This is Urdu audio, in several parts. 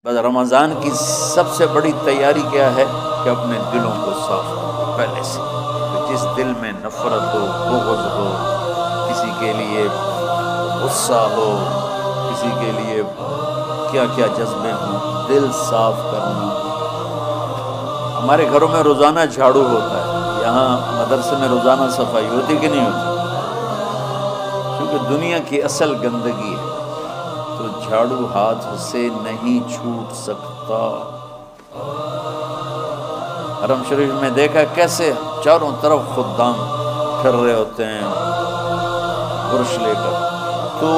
بس رمضان کی سب سے بڑی تیاری کیا ہے کہ اپنے دلوں کو صاف کرو پہلے سے. کہ جس دل میں نفرت ہو، بغض ہو، کسی کے لیے غصہ ہو، کسی کے لیے کیا کیا جذبے ہوں، دل صاف کرنا. ہمارے گھروں میں روزانہ جھاڑو ہوتا ہے، یہاں مدرسے میں روزانہ صفائی ہوتی کہ نہیں ہوتی؟ کیونکہ دنیا کی اصل گندگی ہے تو جھاڑو ہاتھ سے نہیں چھوٹ سکتا. حرم شریف میں دیکھا کیسے چاروں طرف خدام پھر رہے ہوتے ہیں برش لے کر، تو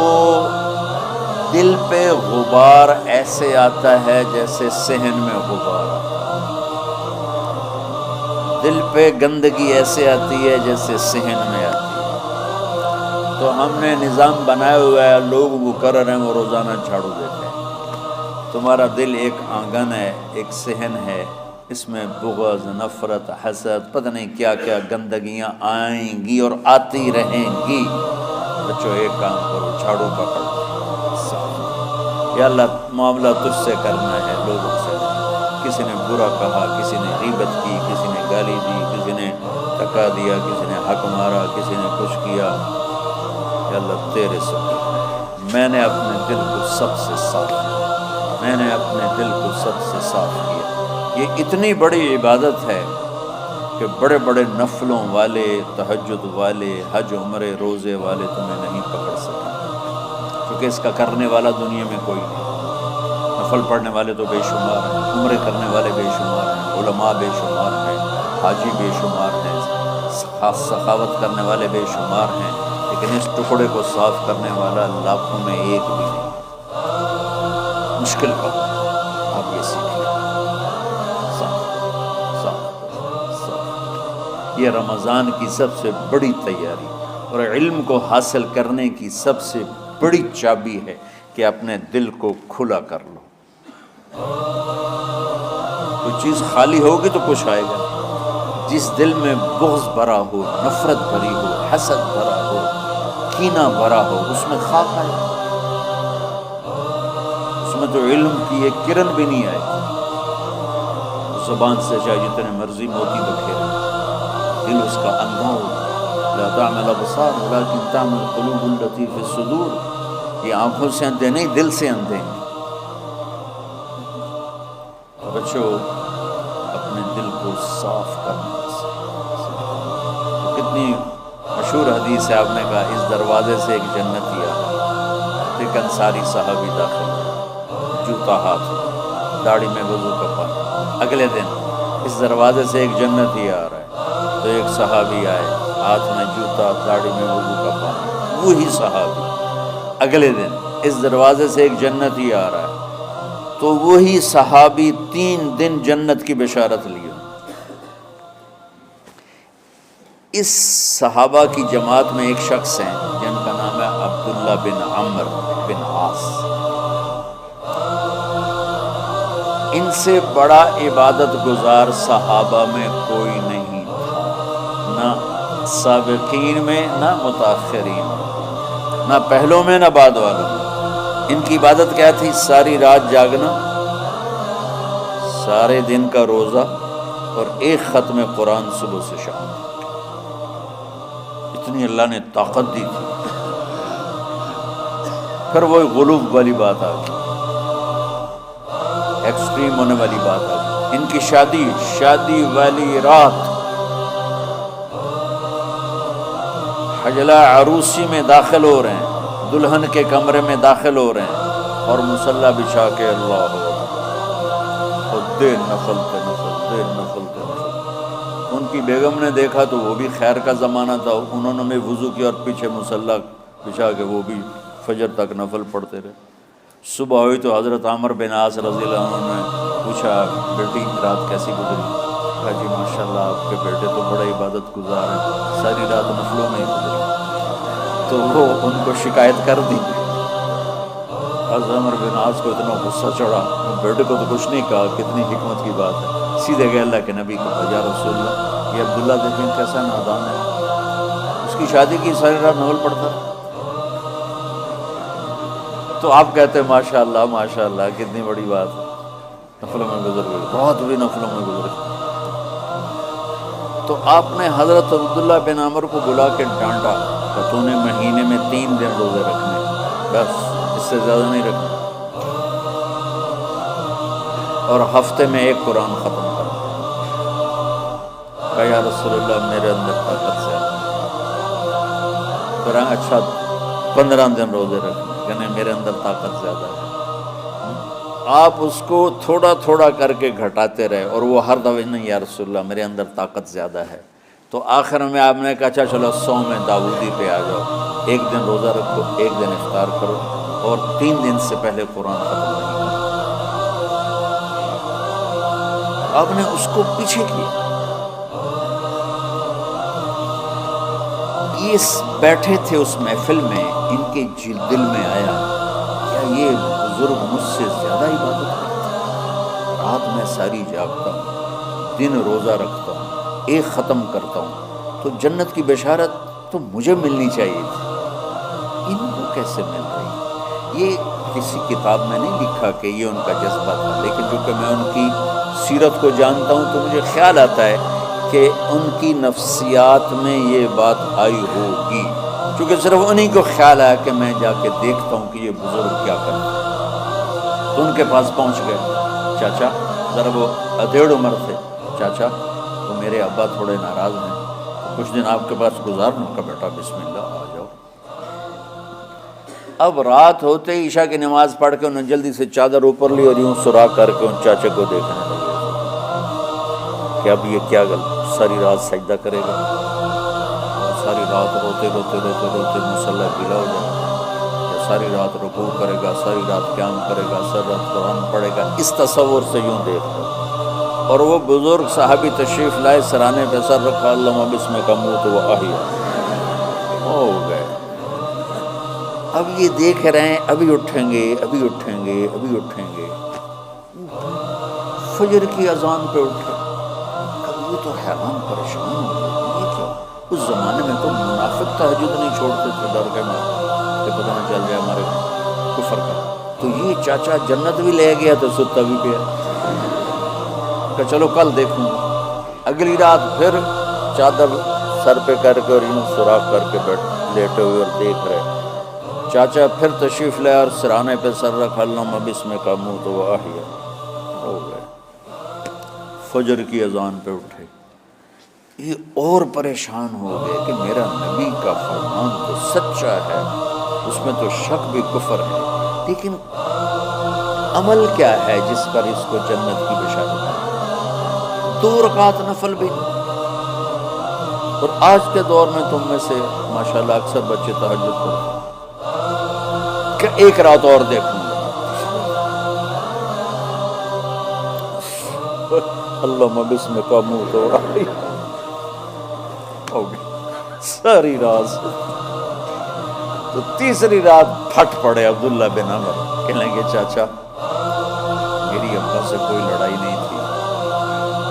دل پہ غبار ایسے آتا ہے جیسے صحن میں غبار آتا ہے، دل پہ گندگی ایسے آتی ہے جیسے صحن میں آتی ہے. تو ہم نے نظام بنایا ہوا ہے، لوگ وہ کر رہے ہیں، وہ روزانہ جھاڑو دیتے ہیں. تمہارا دل ایک آنگن ہے، ایک صحن ہے، اس میں بغض، نفرت، حسد، پتہ نہیں کیا کیا گندگیاں آئیں گی اور آتی رہیں گی. بچوں ایک کام کرو، جھاڑو پکڑو. یا اللہ معاملہ تجھ سے کرنا ہے، لوگوں سے. کسی نے برا کہا، کسی نے غیبت کی، کسی نے گالی دی، کسی نے دھکا دیا، کسی نے حق مارا، کسی نے کچھ کیا. یا اللہ تیرے سے میں نے اپنے دل کو سب سے صاف کیا، میں نے اپنے دل کو سب سے صاف کیا. یہ اتنی بڑی عبادت ہے کہ بڑے بڑے نفلوں والے، تہجد والے، حج عمرے روزے والے تمہیں نہیں پکڑ سکیں، کیونکہ اس کا کرنے والا دنیا میں کوئی نہیں. نفل پڑھنے والے تو بے شمار ہیں، عمرے کرنے والے بے شمار ہیں، علماء بے شمار ہیں، حاجی بے شمار ہیں، سخاوت کرنے والے بے شمار ہیں، لیکن اس ٹکڑے کو صاف کرنے والا لاکھوں میں ایک بھی نہیں. مشکل کام ہے، آپ یہ سیکھیں. صاف صاف صاف. یہ رمضان کی سب سے بڑی تیاری اور علم کو حاصل کرنے کی سب سے بڑی چابی ہے کہ اپنے دل کو کھلا کر لو. کوئی چیز خالی ہوگی تو کچھ آئے گا. جس دل میں بغض بھرا ہو، نفرت بھری ہو، حسد بھرا ہو، کینہ بھرا ہو، اس میں خاک آئے گا. اس میں تو علم کی ایک کرن بھی نہیں آئے گی. زبان سے چاہے جتنے مرضی موتی بکھیرے، دل اس کا اندھا ہوگا. لا تعمل ابصار ولکن تعمل القلوب التي في الصدور. یہ آنکھوں سے اندھے نہیں، دل سے اندھے ہیں. بچوں اپنے دل کو صاف کرنا. کتنی مشہور حدیث ہے، آپ نے کہا اس دروازے سے ایک جنتی آ رہا. ایک انصاری صحابی داخل ہوئے، جوتا ہاتھ، داڑھی میں وضو کا پانی. اگلے دن اس دروازے سے ایک جنتی آ رہا ہے، تو ایک صحابی آئے، ہاتھ میں جوتا، داڑھی میں وضو کا پانی. وہی صحابی اگلے دن اس دروازے سے ایک جنتی آ رہا ہے، تو وہی صحابی 3 دن جنت کی بشارت لیے. اس صحابہ کی جماعت میں ایک شخص ہیں جن کا نام ہے عبداللہ بن عمرو بن عاص. ان سے بڑا عبادت گزار صحابہ میں کوئی نہیں تھا، نہ سابقین میں، نہ متاخرین میں، نہ پہلوں میں، نہ بعد والوں میں. ان کی عبادت کیا تھی؟ ساری رات جاگنا، سارے دن کا روزہ، اور ایک ختم قرآن صبح سے شام. اتنی اللہ نے طاقت دی تھی. پھر وہ غلوب والی بات آ گئی، ایکسٹریم ہونے والی بات آ گئی. ان کی شادی والی رات حجلہ عروسی میں داخل ہو رہے ہیں، دلہن کے کمرے میں داخل ہو رہے ہیں، اور مصلی بچھا کے اللہ خود دے نفل تے نفل، دے نفل تے نفل. ان کی بیگم نے دیکھا تو وہ بھی خیر کا زمانہ تھا، انہوں نے بھی وضو کیا اور پیچھے مصلی بچھا کے وہ بھی فجر تک نفل پڑھتے رہے. صبح ہوئی تو حضرت عمرو بن عاص رضی اللہ عنہ نے پوچھا بیٹی رات کیسی گزری؟ کہا جی ماشاءاللہ آپ کے بیٹے تو بڑا عبادت گزار ہیں، ساری رات نفلوں میں ہی گزری. تو وہ ان کو شکایت کر دی. حضرت عمرو بن عاص کو اتنا غصہ چڑھا، بیٹے کو تو کچھ نہیں کہا، کتنی حکمت کی بات ہے. سیدھے گئے اللہ کے نبی کو، یا رسول اللہ یہ عبداللہ دیکھیں کیسا نادان ہے، اس کی شادی کی ساری رات نفل پڑھتا ہے. تو آپ کہتے ہیں ماشاءاللہ ماشاءاللہ کتنی بڑی بات ہے. نفلوں میں گزر گئی، رات بھی نفلوں میں گزر گئی۔ تو آپ نے حضرت عبداللہ بن عمر کو بلا کے ڈانٹا کہ تو نے مہینے میں 3 دن روزے رکھنے، بس اس سے زیادہ نہیں رکھنا، اور ہفتے میں 1 قرآن ختم کر۔ کہا یا رسول اللہ میرے اندر طاقت سے پھر اچھا 15 دن روزے رکھنے، کہنے میرے اندر طاقت زیادہ ہے۔ آپ اس کو تھوڑا تھوڑا کر کے گھٹاتے رہے، اور وہ ہر دفعہ نہیں یا رسول اللہ میرے اندر طاقت زیادہ ہے۔ تو آخر میں آپ نے کہا اچھا چلو 100 داؤدی پہ آ جاؤ، 1 دن روزہ رکھو، 1 دن افطار کرو، اور 3 دن سے پہلے قرآن ختم نہیں کرنا۔ آپ نے اس کو پیچھے کیا۔ یہ بیٹھے تھے اس محفل میں، ان کے دل میں آیا کیا یہ بزرگ مجھ سے زیادہ عبادت کرتا ہے؟ رات میں ساری جاگتا ہوں، دن روزہ رکھتا ہوں، 1 ختم کرتا ہوں، تو جنت کی بشارت تو مجھے ملنی چاہیے تھی، ان کو کیسے مل رہی؟ یہ کسی کتاب میں نہیں لکھا کہ یہ ان کا جذبہ تھا، لیکن چونکہ میں ان کی سیرت کو جانتا ہوں تو مجھے خیال آتا ہے کہ ان کی نفسیات میں یہ بات آئی ہوگی، چونکہ صرف انہی کو خیال آیا کہ میں جا کے دیکھتا ہوں کہ یہ بزرگ کیا کرتے ہیں۔ تو ان کے پاس پہنچ گئے، چاچا، ذرا وہ ادھیڑ عمر تھے، چاچا تو میرے ابا تھوڑے ناراض ہیں، کچھ دن آپ کے پاس گزارنے کا، بیٹا بسم اللہ آ جاؤ۔ اب رات ہوتے ہی عشاء کی نماز پڑھ کے انہوں نے جلدی سے چادر اوپر لی اور یوں سراغ کر کے ان چاچے کو دیکھنے لگے کہ اب یہ کیا گل ساری رات سجدہ کرے گا، اور ساری رات روتے روتے روتے روتے مصلی گلا ہو جائے گا، یا ساری رات رکوع کرے گا، ساری رات قیام کرے گا، ساری رات قرآن پڑھے گا، اس تصور سے یوں دیکھ رہے۔ اور وہ بزرگ صحابی تشریف لائے، سرانے پہ سر رکھا، اللہم بسمک اموت و احیا، ہو گئے۔ اب یہ دیکھ رہے ہیں ابھی اٹھیں گے، ابھی اٹھیں گے، ابھی اٹھیں گے۔ فجر کی اذان پہ اٹھے۔ اب یہ تو حیران پریشان ہو گئے، یہ کیا؟ اس زمانے میں تو منافق تہجد نہیں چھوڑتے تھے ڈر کے مارے کہ پتہ نہ چل جائے ہمارے کفر کا۔ تو یہ چاچا جنت بھی لے گیا تو ستا بھی پیا کہ چلو کل دیکھوں گا۔ اگلی رات پھر چادر سر پہ کر کے اور یوں سوراخ کر کے لیٹے ہوئے اور دیکھ رہے۔ چاچا پھر تشریف لے اور سرانے پہ سر رکھا، اللہم بسمک اموت و احیا، ہو گئے۔ فجر کی اذان پہ اٹھے، یہ اور پریشان ہو گئے کہ میرا نبی کا فرمان تو سچا ہے، اس میں تو شک بھی کفر ہے، لیکن عمل کیا ہے جس پر اس کو جنت کی بشارت ہے؟ 2 رکعت نفل بھی نہیں۔ اور آج کے دور میں تم میں سے ماشاءاللہ اکثر بچے تہجد پڑھتے ہیں کہ 1 رات اور دیکھوں گا، اللہم بسمک اموت و احیا، ہو گئی ساری رات۔ تو تیسری رات پھٹ پڑے عبداللہ بن عمر، کہنے لگے چاچا میری ابا سے کوئی لڑائی نہیں تھی،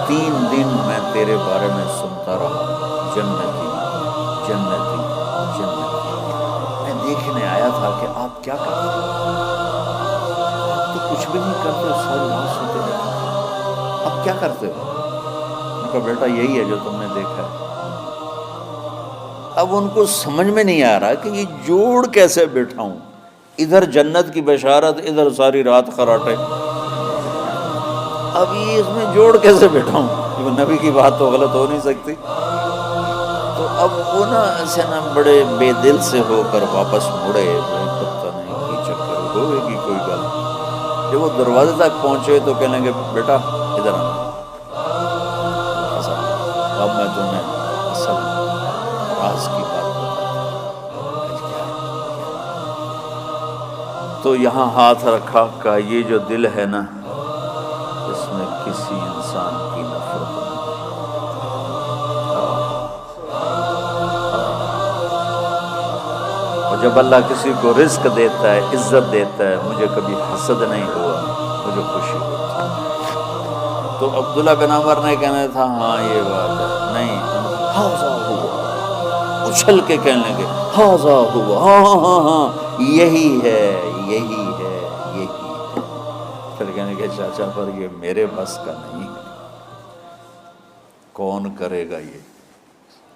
3 دن میں تیرے بارے میں سنتا رہا، جنتی جنتی جنتی، میں دیکھنے آیا تھا کہ آپ کیا کرتے ہیں، آپ تو کچھ بھی نہیں کرتے، ساری رات سوتے رہتے، اب کیا کرتے ہو؟ ان کا بیٹا یہی ہے جو تم نے دیکھا ہے۔ اب ان کو سمجھ میں نہیں آ رہا کہ یہ جوڑ کیسے بٹھاؤں، ادھر جنت کی بشارت، ادھر ساری رات خراٹے، اب یہ اس میں جوڑ کیسے بٹھاؤں؟ نبی کی بات تو غلط ہو نہیں سکتی۔ تو اب وہ نا ایسے نا بڑے بے دل سے ہو کر واپس مڑے، پتہ نہیں کی چکر ہوئے گی کوئی گل۔ جب وہ دروازے تک پہنچے تو کہنے لگے بیٹا ادھر آنا، اب میں تمہیں اصل راز کی بات بتاتا ہوں۔ تو یہاں ہاتھ رکھا، کہا یہ جو دل ہے نا اس میں کسی انسان کی نفرت نہیں۔ اور جب اللہ کسی کو رزق دیتا ہے، عزت دیتا ہے، مجھے کبھی حسد نہیں ہوا، مجھے خوشی ہوتی۔ تو عبداللہ بن عمر نے کہنا تھا ہاں یہ بات ہے، نہیں ہاذا ہوا، اچھل کے کہنے لگے ہاذا ہوا، ہاں ہاں ہاں ہاں یہی ہے یہی ہے یہی ہے۔ پھر کہنے کہ کہ چاچا پر یہ میرے بس کا نہیں ہے، کون کرے گا یہ؟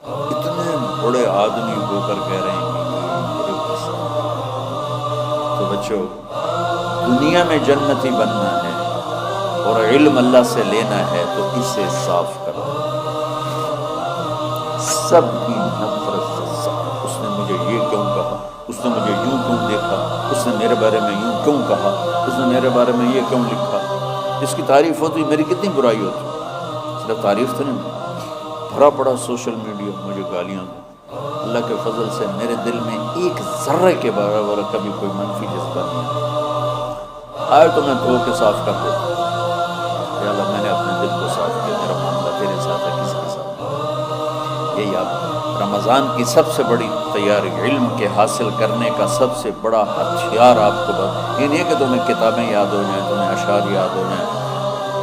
اتنے بڑے آدمی ہو کر کہہ رہے ہیں کہ یہ میرے بس کا نہیں۔ تو بچوں، دنیا میں جنتی بننا ہے اور علم اللہ سے لینا ہے تو اسے صاف کرو، سب کی نفرت سے صاف۔ اس نے مجھے یہ کیوں کہا، اس نے مجھے یوں کیوں دیکھا، اس نے میرے بارے میں یوں کیوں کہا، اس نے میرے بارے میں یہ کیوں لکھا۔ جس کی تعریف ہوتی میری کتنی برائی ہوتی، صرف تعریف تو نہیں، بھرا پڑا سوشل میڈیا مجھے گالیاں دیں۔ اللہ کے فضل سے میرے دل میں ایک ذرے کے برابر کبھی کوئی منفی جذبہ نہیں آئے تو میں دھو کے صاف کر دیتا ہوں، یا اللہ میں نے اپنے دل کو صاف کیا، میرا معاملہ تیرے ساتھ ہے، کسی کے ساتھ نہیں۔ یہی آپ رمضان کی سب سے بڑی تیاری، علم کے حاصل کرنے کا سب سے بڑا ہتھیار آپ کو یہ نہیں ہے کہ تمہیں کتابیں یاد ہو جائیں، تمہیں اشعار یاد ہو جائیں۔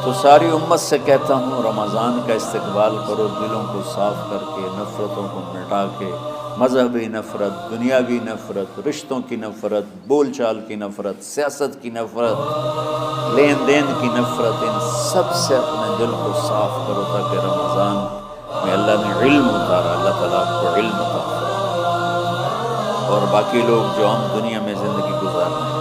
تو ساری امت سے کہتا ہوں رمضان کا استقبال کرو دلوں کو صاف کر کے، نفرتوں کو مٹا کے، مذہبی نفرت، دنیاوی نفرت، رشتوں کی نفرت، بول چال کی نفرت، سیاست کی نفرت، لین دین کی نفرت، ان سب سے اپنے دل کو صاف کرو تاکہ رمضان میں اللہ نے علم اتارا، اللہ تعالیٰ آپ کو علم عطا فرمائے، اور باقی لوگ جو عام دنیا میں زندگی گزار رہے ہیں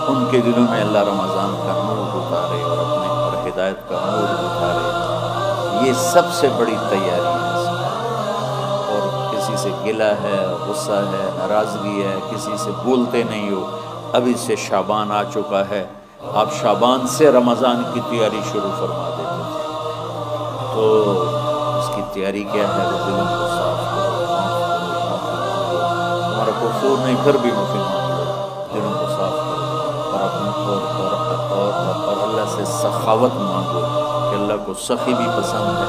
ان کے دلوں میں اللہ رمضان کا نور اتارے اور اپنے اور ہدایت کا نور اتارے۔ یہ سب سے بڑی تیاری ہے۔ اور کسی سے گلہ ہے، غصہ ہے، ناراضگی ہے، کسی سے بولتے نہیں ہو، ابھی سے شعبان آ چکا ہے، آپ شعبان سے رمضان کی تیاری شروع فرما دیتے تھے، تو اس کی تیاری کیا ہے؟ وہ دلوں کو صاف کرو، معاف کرو، معافی مانگو، تمہارا قصور نہیں پھر بھی معافی مانگ لو، دلوں کو صاف کرو، اور اپنے اور اللہ سے سخاوت مانگو کہ اللہ کو سخی بھی پسند ہے